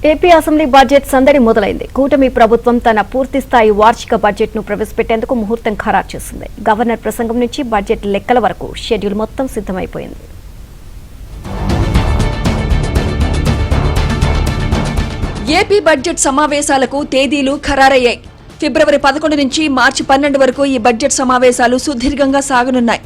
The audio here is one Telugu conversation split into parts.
ఏపీ అసెంబ్లీ బడ్జెట్ సందడి మొదలైంది. కూటమి ప్రభుత్వం తన పూర్తిస్థాయి వార్షిక బడ్జెట్ ను ప్రవేశపెట్టేందుకు ముహూర్తం ఖరారు చేసింది. గవర్నర్ ప్రసంగం నుంచి బడ్జెట్ లెక్కల వరకు షెడ్యూల్ మొత్తం సిద్ధమైపోయింది. ఏపీ బడ్జెట్ సమావేశాలకు తేదీలు ఖరారయ్యాయి. ఫిబ్రవరి 11 నుంచి మార్చి 12 వరకు ఈ బడ్జెట్ సమావేశాలు సుదీర్ఘంగా సాగనున్నాయి.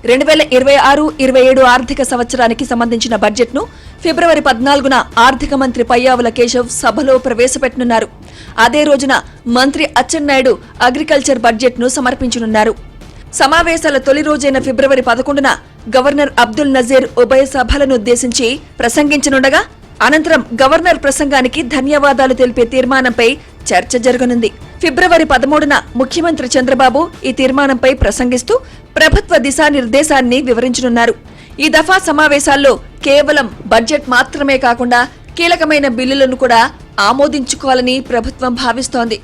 2026-27 ఆర్థిక సంవత్సరానికి సంబంధించిన బడ్జెట్ ను ఫిబ్రవరి 14న ఆర్థిక మంత్రి పయ్యావుల కేశవ్ సభలో ప్రవేశపెట్టనున్నారు. అదే రోజున మంత్రి అచ్చెన్నాయుడు అగ్రికల్చర్ బడ్జెట్ ను సమర్పించనున్నారు. సమావేశాల తొలి రోజైన ఫిబ్రవరి 11న గవర్నర్ అబ్దుల్ నజీర్ ఉభయ సభలను ఉద్దేశించి ప్రసంగించనుండగా అనంతరం గవర్నర్ ప్రసంగానికి ధన్యవాదాలు తెలిపే తీర్మానంపై చర్చ జరగనుంది. ఫిబ్రవరి 13న ముఖ్యమంత్రి చంద్రబాబు ఈ తీర్మానంపై ప్రసంగిస్తూ ప్రభుత్వ దిశానిర్దేశాన్ని వివరించనున్నారు. ఈ దఫా సమావేశాల్లో కేవలం బడ్జెట్ మాత్రమే కాకుండా కీలకమైన బిల్లులను కూడా ఆమోదించుకోవాలని ప్రభుత్వం భావిస్తోంది.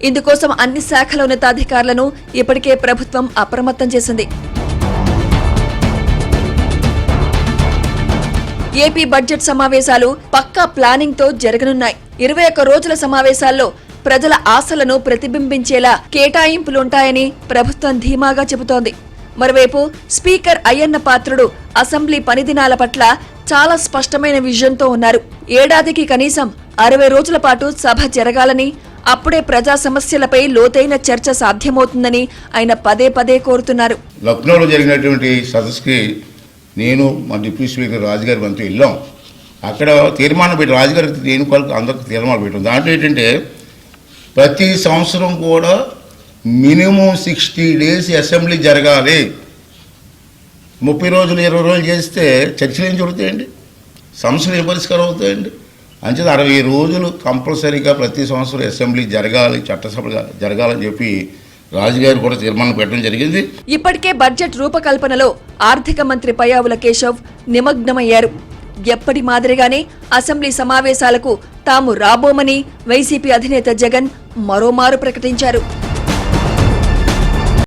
ఇందుకోసం అన్ని శాఖల ఉన్నతాధికారులను ఇప్పటికే ప్రభుత్వం అప్రమత్తం చేసింది. ఏపీ బడ్జెట్ సమావేశాలు పక్కా ప్లానింగ్ తో జరగనున్నాయి. 21 రోజుల సమావేశాల్లో ప్రజల ఆశలను ప్రతిబింబించేలా కేటాయింపులుంటాయని ప్రభుత్వం ధీమాగా చెబుతోంది. మరోవైపు స్పీకర్ అయ్యన్న పాత్రుడు అసెంబ్లీ పనిదినాల పట్ల చాలా స్పష్టమైన విజన్తో ఉన్నారు. ఏడాదికి కనీసం 60 రోజుల పాటు సభ జరగాలని, అప్పుడే ప్రజా సమస్యలపై లోతైన చర్చ సాధ్యమవుతుందని ఆయన పదే పదే కోరుతున్నారు. లక్నోలో జరిగినటువంటి సదస్సుకి నేను మా డిప్యూటీ స్పీకర్ రాజుగారి మనతో వెళ్ళాం. అక్కడ తీర్మానం పెట్టి రాజుగారికి నేను అందరికి తీర్మానం పెట్టాం. దాంట్లో ఏంటంటే ప్రతి సంవత్సరం కూడా మినిమం 60 days అసెంబ్లీ జరగాలి. 30 రోజులు 20 రోజులు చేస్తే చర్చలు ఏం జరుగుతాయండి, సమస్యలు ఏ పరిష్కారం అవుతాయండి. అంచేత 60 రోజులు కంపల్సరీగా ప్రతి సంవత్సరం అసెంబ్లీ జరగాలి, చట్టసభ జరగాలని చెప్పి రాజుగారు కూడా తీర్మానం పెట్టడం జరిగింది. ఇప్పటికే బడ్జెట్ రూపకల్పనలో ఆర్థిక మంత్రి పయ్యావుల కేశవ్ నిమగ్నమయ్యారు. ఎప్పటి మాదిరిగానే అసెంబ్లీ సమావేశాలకు తాము రాబోమని వైసీపీ అధినేత జగన్ మరోమారు ప్రకటించారు.